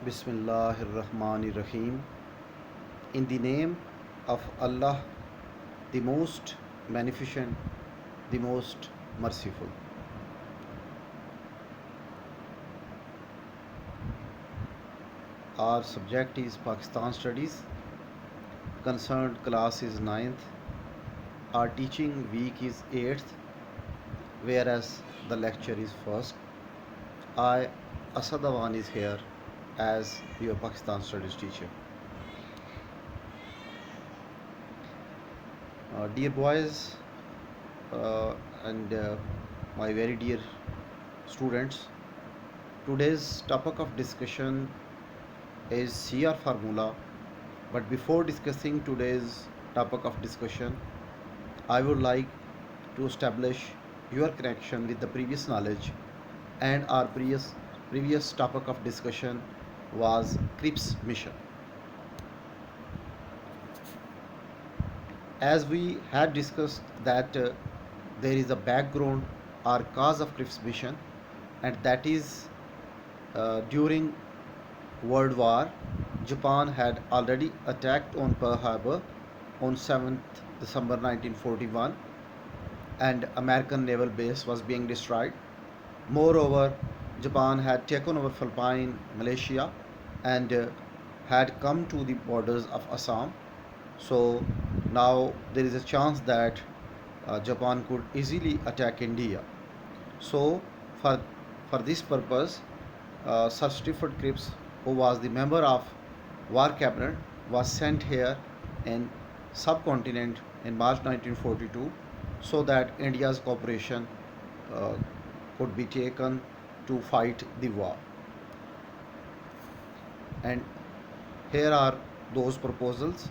Bismillahirrahmanirrahim. In the name of Allah, the most beneficent, the most merciful. Our subject is Pakistan Studies. Concerned class is ninth. Our teaching week is 8th, whereas the lecture is first. I, Asad Awan, is here as your Pakistan Studies teacher. Dear boys uh, and my very dear students, today's topic of discussion is CR formula. But before discussing today's topic of discussion, I would like to establish your connection with the previous knowledge, and our previous topic of discussion was Cripps mission. As we had discussed that there is a background or cause of Cripps mission, and that is during World War, Japan had already attacked on Pearl Harbor on 7th December 1941, and American naval base was being destroyed. Moreover, Japan had taken over Philippines, Malaysia, and had come to the borders of Assam. So now there is a chance that Japan could easily attack India. So for for this purpose, Sir Stephen Cripps, who was the member of War Cabinet, was sent here in subcontinent in March 1942, so that India's cooperation uh, could be taken to fight the war. And here are those proposals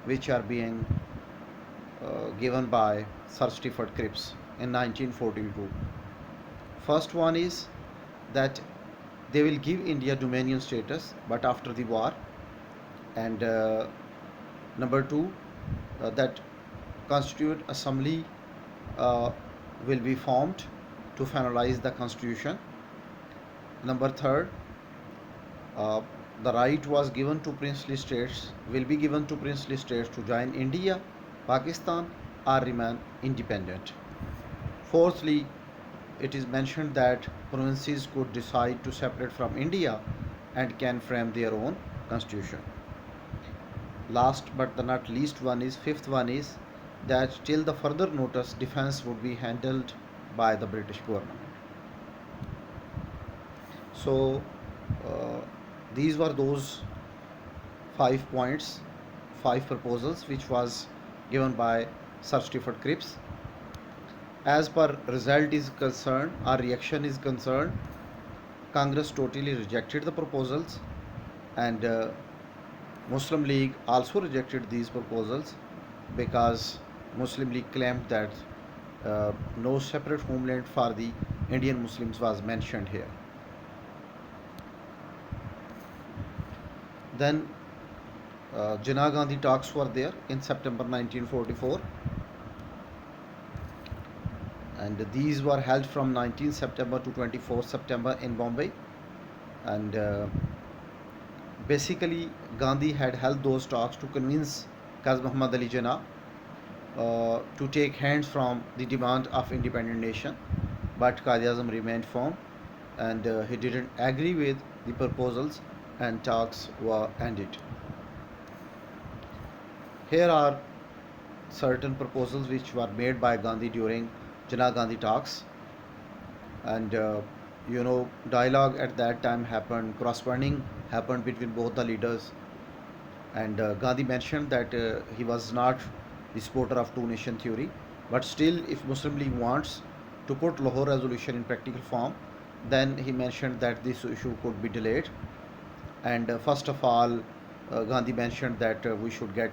which are being given by Sir Stephen Cripps in 1942. First one is that they will give India Dominion status, but after the war. And number two, that Constituent Assembly uh, will be formed to finalize the constitution. Number third, uh, the right was given to princely states, will be given to princely states to join India, Pakistan, or remain independent. Fourthly, it is mentioned that provinces could decide to separate from India and can frame their own constitution. Last but the not least one is fifth one is that till the further notice, defense would be handled by the British government. So uh, these were those 5 points, 5 proposals which was given by Sir Stephen Cripps. As per result is concerned, our reaction is concerned, Congress totally rejected the proposals, and Muslim League also rejected these proposals because Muslim League claimed that no separate homeland for the Indian Muslims was mentioned here. Then Jinnah Gandhi talks were there in September 1944, and these were held from 19 September to 24 September in Bombay. And basically, Gandhi had held those talks to convince Qazi Muhammad Ali Jinnah to take hands from the demand of independent nation, but Qazi Azam remained firm, and he didn't agree with the proposals, and talks were ended. Here are certain proposals which were made by Gandhi during Jinnah Gandhi talks, and dialogue at that time happened, corresponding happened between both the leaders. And Gandhi mentioned that he was not the supporter of two nation theory, but still, if Muslim League wants to put Lahore resolution in practical form, then he mentioned that this issue could be delayed. And first of all, Gandhi mentioned that we should get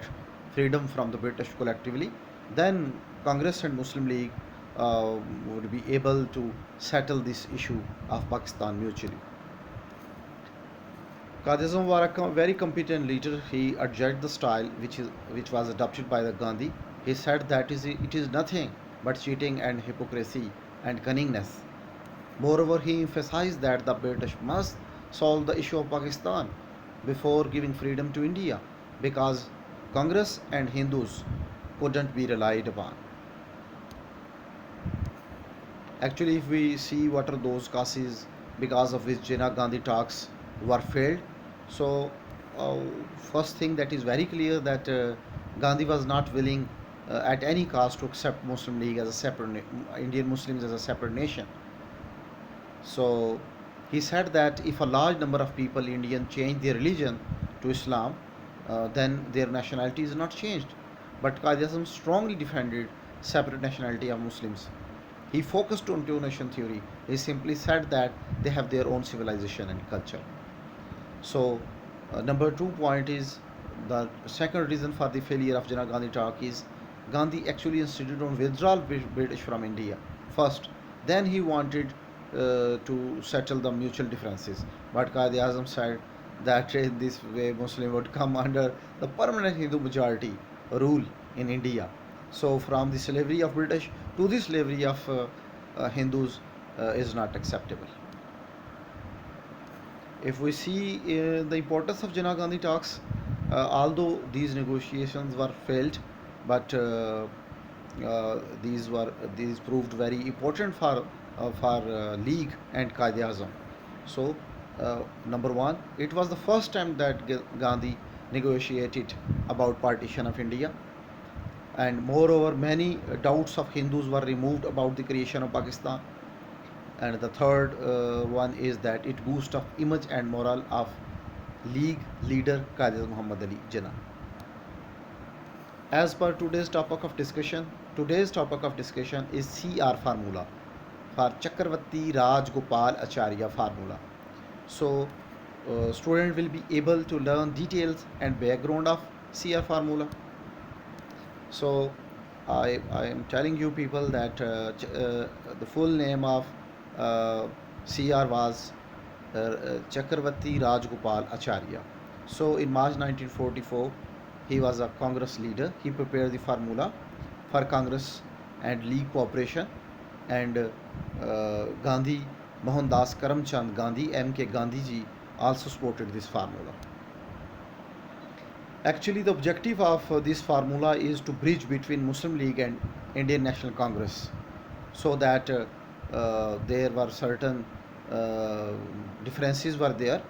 freedom from the British collectively. Then Congress and Muslim League would be able to settle this issue of Pakistan mutually. Qazi was a very competent leader. He adjudged the style which was adopted by the Gandhi. He said that it is nothing but cheating and hypocrisy and cunningness. Moreover, he emphasized that the British must solve the issue of Pakistan before giving freedom to India, because Congress and Hindus couldn't be relied upon. Actually, if we see what are those causes because of which Jinnah Gandhi talks were failed, so uh, first thing that is very clear that Gandhi was not willing at any cost to accept Muslim League as a separate Indian Muslims as a separate nation. So he said that if a large number of people Indian change their religion to Islam, then their nationality is not changed. But Qaid strongly defended separate nationality of Muslims. He focused on two nation theory. He simply said that they have their own civilization and culture. So, number 2 point is the second reason for the failure of Jinnah Gandhi talk is Gandhi actually insisted on withdrawal British from India first. Then he wanted to settle the mutual differences. But Qaid Azam said that in this way Muslim would come under the permanent Hindu majority rule in India. So from the slavery of British to the slavery of Hindus is not acceptable. If we see the importance of Jinnah Gandhi talks, although these negotiations were failed, but these proved very important for League and Qaid Azam. So, number one, it was the first time that Gandhi negotiated about partition of India, and moreover, many doubts of Hindus were removed about the creation of Pakistan. And the third one is that it boosts of image and morale of League leader Qadir Muhammad Ali Jinnah. As per today's topic of discussion is CR formula for Chakravarti Rajgopal Acharya formula. So, student will be able to learn details and background of CR formula. So, I am telling you people that the full name of CR was Chakravarti Rajgopal Acharya. So, in March 1944, he was a Congress leader. He prepared the formula for Congress and League cooperation, and Gandhi, Mohandas Karamchand Gandhi, M.K. Gandhi ji also supported this formula. Actually, the objective of this formula is to bridge between Muslim League and Indian National Congress, so that there were certain uh, differences were there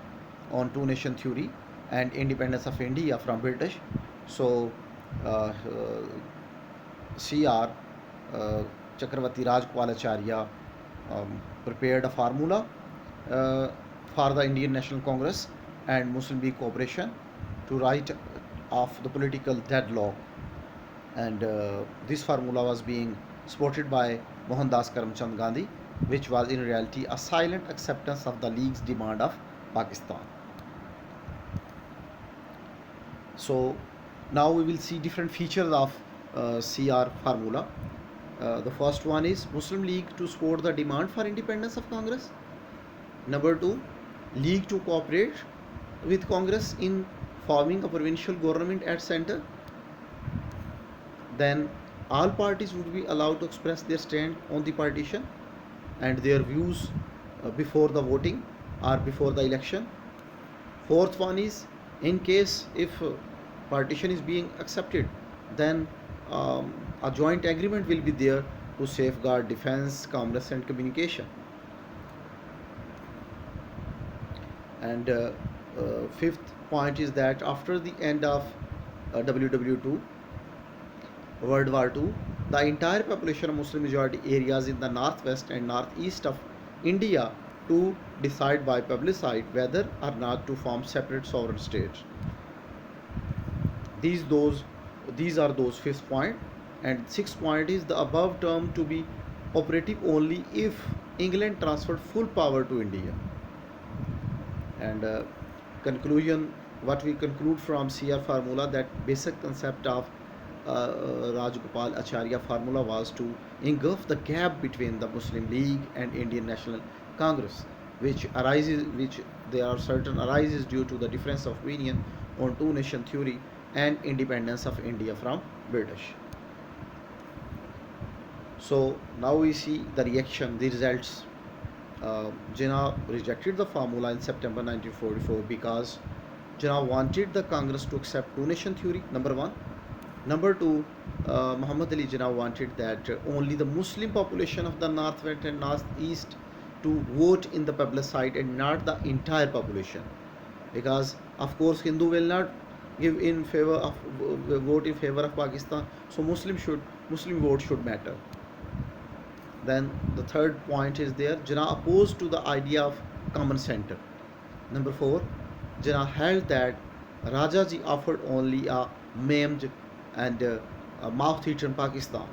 on two nation theory and independence of India from British. So, CR Chakravarti Rajgopalacharya prepared a formula uh, for the Indian National Congress and Muslim League cooperation to write off the political deadlock, and this formula was being supported by Mohandas Karamchand Gandhi, which was in reality a silent acceptance of the League's demand of Pakistan. So now we will see different features of CR formula. The first one is Muslim League to support the demand for independence of Congress. Number two, League to cooperate with Congress in forming a provincial government at center. Then all parties would be allowed to express their stand on the partition and their views before the voting or before the election. Fourth one is, in case if partition is being accepted, then a joint agreement will be there to safeguard defense, commerce, and communication. And fifth point is that after the end of WW2, World War II, the entire population of Muslim majority areas in the northwest and northeast of India to decide by plebiscite whether or not to form separate sovereign states. These those these are those fifth point, and sixth point is the above term to be operative only if England transferred full power to India. And conclusion, what we conclude from CR formula, that basic concept of Rajgopal Acharya formula was to engulf the gap between the Muslim League and Indian National Congress, which there are certain arises due to the difference of opinion on two nation theory and independence of India from British. So now we see the reaction, the results. Jinnah rejected the formula in September 1944 because Jinnah wanted the Congress to accept two nation theory, number one. Number two, Muhammad Ali Jinnah wanted that only the Muslim population of the northwest and northeast to vote in the plebiscite and not the entire population, because of course Hindu will not give in favor of vote in favor of Pakistan, so Muslim vote should matter. Then the third point is there, Jinnah opposed to the idea of common center. Number four, Jinnah held that Rajaji offered only a maimed and a mouth-eaten Pakistan,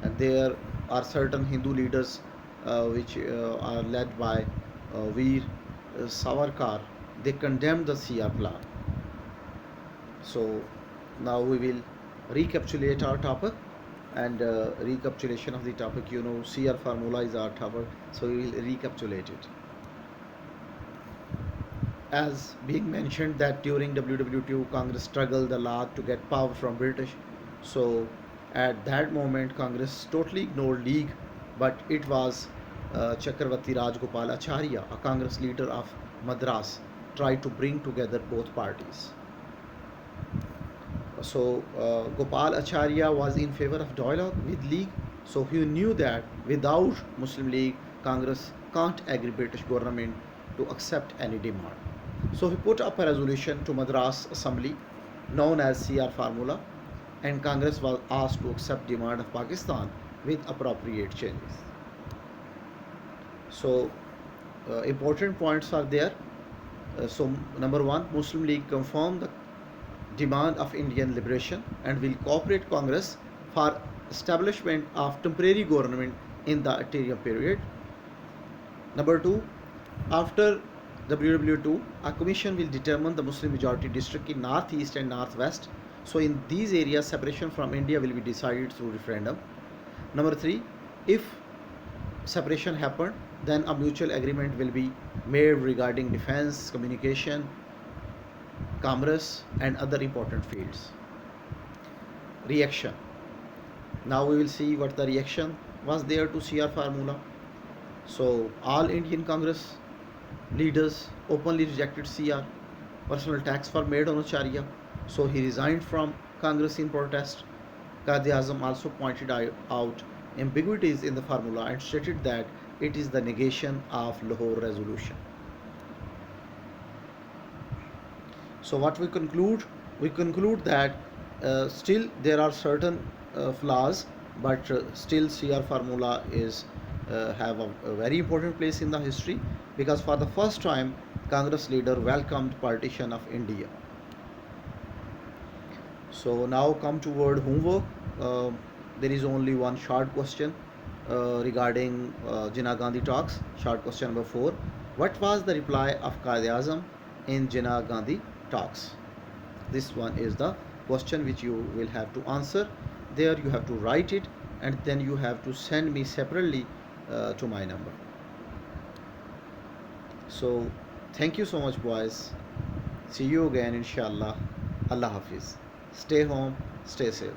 and there are certain Hindu leaders which are led by Veer Savarkar. They condemned the CR plan. So now we will recapitulate our topic, and recapitulation of the topic, you know, CR formula is our topic, so we will recapitulate it. As being mentioned that during WW2 Congress struggled a lot to get power from British, so at that moment Congress totally ignored League, but it was Chakravarti Rajgopal Acharya, a Congress leader of Madras, tried to bring together both parties. So Gopal Acharya was in favor of dialogue with League, so he knew that without Muslim League, Congress can't agree British government to accept any demand. So he put up a resolution to Madras Assembly known as CR formula, and Congress was asked to accept demand of Pakistan with appropriate changes. So important points are there. So number one, Muslim League confirmed the demand of Indian liberation and will cooperate Congress for establishment of temporary government in the interim period. Number two, after WW2, a commission will determine the Muslim majority district in northeast and northwest. So in these areas, separation from India will be decided through referendum. Number three, if separation happened, then a mutual agreement will be made regarding defense, communication, commerce, and other important fields. Reaction. Now we will see what the reaction was there to CR formula. So all Indian Congress leaders openly rejected CR. Personal attacks were made on Acharya, so he resigned from Congress in protest. Quaid-e-Azam also pointed out ambiguities in the formula and stated that it is the negation of Lahore resolution. So what we conclude? We conclude that still there are certain flaws, but still CR formula is have a very important place in the history, because for the first time Congress leader welcomed partition of India. So now come toward homework. There is only one short question regarding Jinnah Gandhi talks. Short question number 4. What was the reply of Quaid-e-Azam in Jinnah Gandhi talks? This one is the question which you will have to answer. There you have to write it, and then you have to send me separately to my number. So thank you so much, boys. See you again, inshallah. Allah Hafiz. Stay home, stay safe.